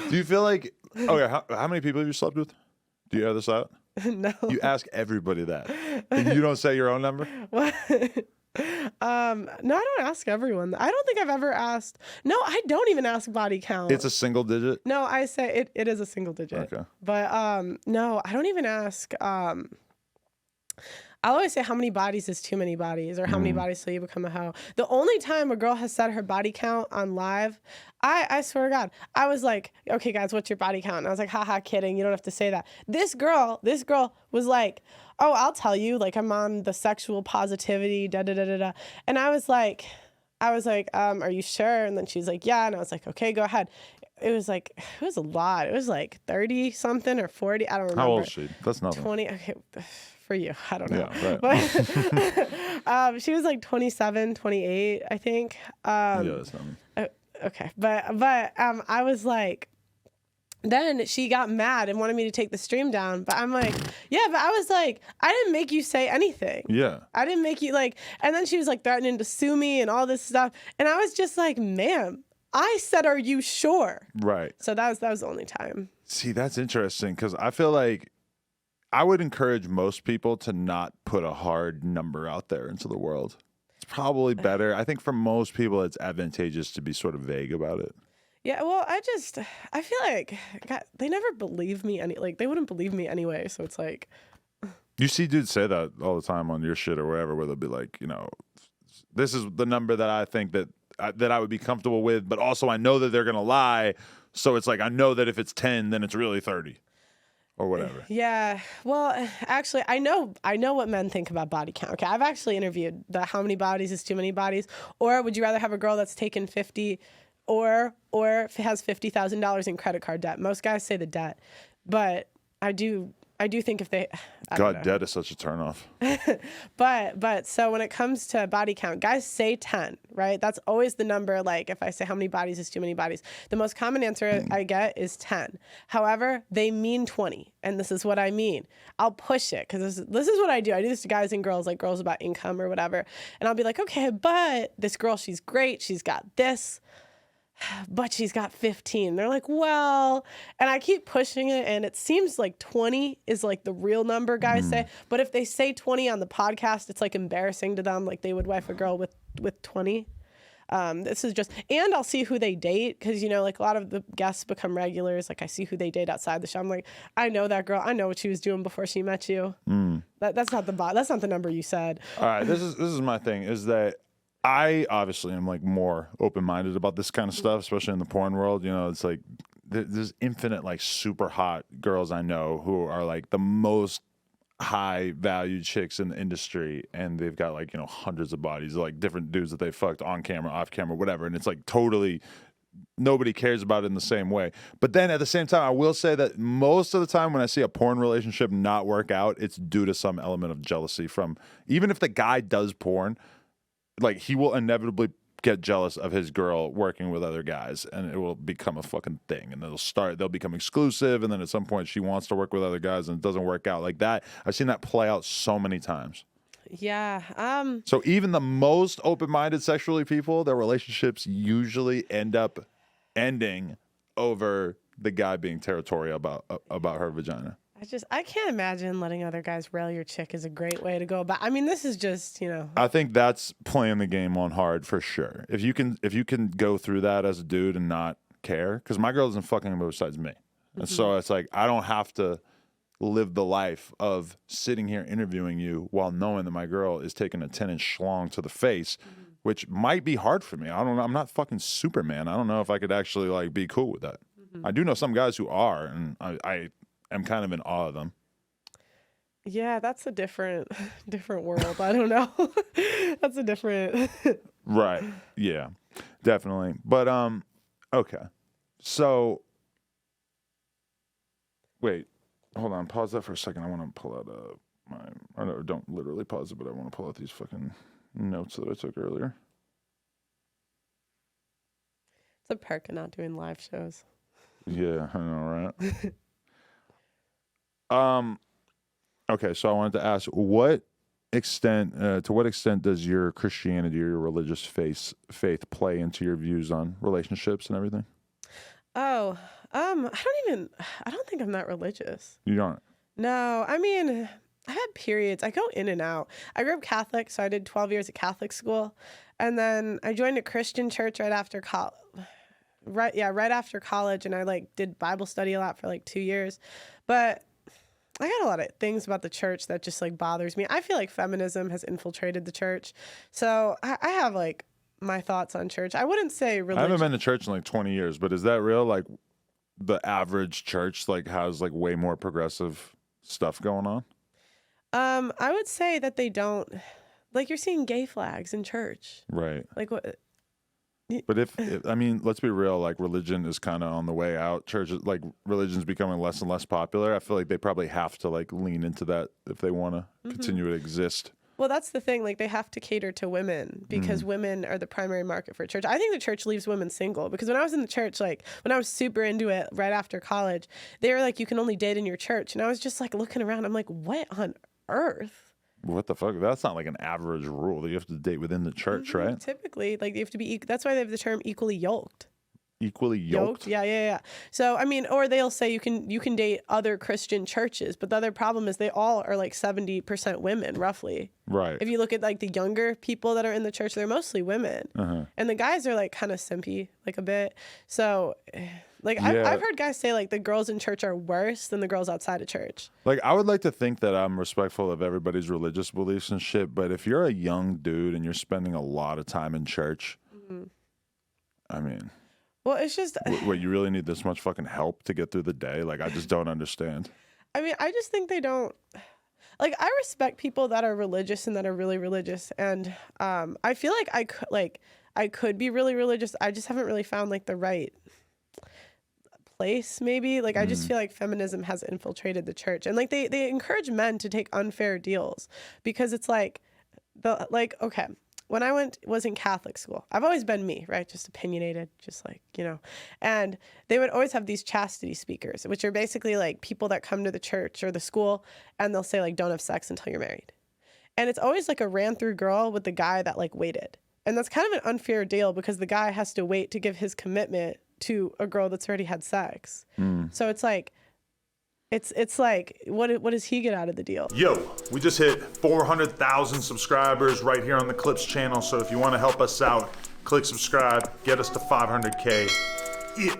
Do you feel like, okay, how many people have you slept with? Do you have this out? No. You ask everybody that. And you don't say your own number? What? No, I don't ask everyone. I don't think I've ever asked. No, I don't even ask body count. It's a single digit? No, I say it is a single digit. Okay. But no, I don't even ask. I'll always say how many bodies is too many bodies, or how many bodies till you become a hoe. The only time a girl has said her body count on live, I swear to God, I was like, okay, guys, what's your body count? And I was like, haha, kidding. You don't have to say that. This girl was like, oh, I'll tell you. Like, I'm on the sexual positivity, da da da da da. And I was like, are you sure? And then she's like, yeah. And I was like, okay, go ahead. It was a lot. It was like 30 something or 40. I don't remember. How old is she? That's nothing. 20. Okay. For you, I don't know. Yeah, right. But she was like 27, 28, I think. Yeah, that's nothing. Okay, but I was like, then she got mad and wanted me to take the stream down. But I'm like, yeah, but I was like, I didn't make you say anything. Yeah. I didn't make you like, and then she was like threatening to sue me and all this stuff. And I was just like, ma'am, I said, are you sure? Right. So that was the only time. See, that's interesting because I feel like I would encourage most people to not put a hard number out there into the world. It's probably better. I think for most people, it's advantageous to be sort of vague about it. Yeah, well, I feel like, God, they never believe me they wouldn't believe me anyway. So it's like, You see dudes say that all the time on your shit or wherever, where they'll be like, this is the number that I think that I would be comfortable with, but also I know that they're gonna lie. So it's like I know that if it's 10, then it's really 30. Or whatever. Yeah. Well, actually, I know what men think about body count. Okay, I've actually interviewed the how many bodies is too many bodies, or would you rather have a girl that's taken 50, or has $50,000 in credit card debt? Most guys say the debt, but I do think if they God, debt is such a turnoff. but so when it comes to body count, guys say 10, right? That's always the number. Like if I say how many bodies is too many bodies, the most common answer I get is 10. However, they mean 20, and this is what I mean. I'll push it because this is what I do. I do this to guys and girls, like girls about income or whatever, and I'll be like, okay, but this girl, she's great. She's got this. But she's got 15. They're like, well, and I keep pushing it, and it seems like 20 is like the real number guys say. But if they say 20 on the podcast, it's like embarrassing to them, like they would wife a girl with 20. This is just, and I'll see who they date, because like a lot of the guests become regulars. Like I see who they date outside the show. I'm like, I know that girl. I know what she was doing before she met you. That's not the number you said. All right, this is my thing. Is that I obviously am like more open-minded about this kind of stuff, especially in the porn world. It's like there's infinite like super hot girls I know who are like the most high-valued chicks in the industry, and they've got like hundreds of bodies, like different dudes that they fucked on camera, off camera, whatever, and it's like totally nobody cares about it in the same way. But then at the same time, I will say that most of the time when I see a porn relationship not work out, it's due to some element of jealousy from, even if the guy does porn, like he will inevitably get jealous of his girl working with other guys, and it will become a fucking thing, and they'll become exclusive, and then at some point she wants to work with other guys and it doesn't work out like that. I've seen that play out so many times. Yeah. So even the most open-minded sexually people, their relationships usually end up ending over the guy being territorial about her vagina. I can't imagine letting other guys rail your chick is a great way to go about. I mean, this is just, I think that's playing the game on hard for sure. If you can go through that as a dude and not care, because my girl isn't fucking anybody besides me. And so it's like, I don't have to live the life of sitting here interviewing you while knowing that my girl is taking a 10-inch schlong to the face, which might be hard for me. I don't know. I'm not fucking Superman. I don't know if I could actually like be cool with that. I do know some guys who are, and I am kind of in awe of them. Yeah, that's a different world. I don't know. That's a different. Right. Yeah, definitely. But okay. So wait, hold on. Pause that for a second. I want to pull out don't literally pause it, but I want to pull out these fucking notes that I took earlier. It's a perk of not doing live shows. Yeah, I know, right? Okay, so I wanted to ask, to what extent does your Christianity or your religious faith play into your views on relationships and everything? Oh, I don't think I'm that religious. You don't. No, I mean, I had periods. I go in and out. I grew up Catholic, so I did 12 years at Catholic school. And then I joined a Christian church right after college. Right after college, and I like did Bible study a lot for like 2 years. But I got a lot of things about the church that just like bothers me. I feel like feminism has infiltrated the church. So I have like my thoughts on church. I wouldn't say religion. I haven't been to church in like 20 years, but is that real? Like the average church like has like way more progressive stuff going on? I would say that they don't. Like you're seeing gay flags in church. Right. Like what? But if I mean, let's be real, like religion is kind of on the way out. Churches, like religion's becoming less and less popular. I feel like they probably have to like lean into that if they want to continue to exist. Well, that's the thing. Like they have to cater to women because women are the primary market for church. I think the church leaves women single because when I was in the church, like when I was super into it right after college, they were like, you can only date in your church. And I was just like looking around. I'm like, what on earth? What the fuck? That's not like an average rule that you have to date within the church, right? Typically, like you have to be. That's why they have the term equally yoked. Equally yoked? Yeah. So I mean, or they'll say you can date other Christian churches, but the other problem is they all are like 70% women, roughly. Right. If you look at like the younger people that are in the church, they're mostly women, and the guys are like kind of simpy, like a bit. So. Like, yeah. I've heard guys say, like, the girls in church are worse than the girls outside of church. Like, I would like to think that I'm respectful of everybody's religious beliefs and shit, but if you're a young dude and you're spending a lot of time in church, I mean... Well, it's just... What, you really need this much fucking help to get through the day? Like, I just don't understand. I mean, I just think they don't... Like, I respect people that are religious and that are really religious, and I feel like I could be really religious. I just haven't really found, like, the right... place maybe like I just feel like feminism has infiltrated the church and like they encourage men to take unfair deals because it's like okay, when I was in Catholic school, I've always been me, right? Just opinionated, just like, you know, and they would always have these chastity speakers, which are basically like people that come to the church or the school and they'll say like, don't have sex until you're married. And it's always like a ran through girl with the guy that like waited. And that's kind of an unfair deal because the guy has to wait to give his commitment to a girl that's already had sex. So it's like, it's like, what does he get out of the deal? Yo, we just hit 400,000 subscribers right here on the Clips channel. So if you want to help us out, click subscribe, get us to 500K. Yeah.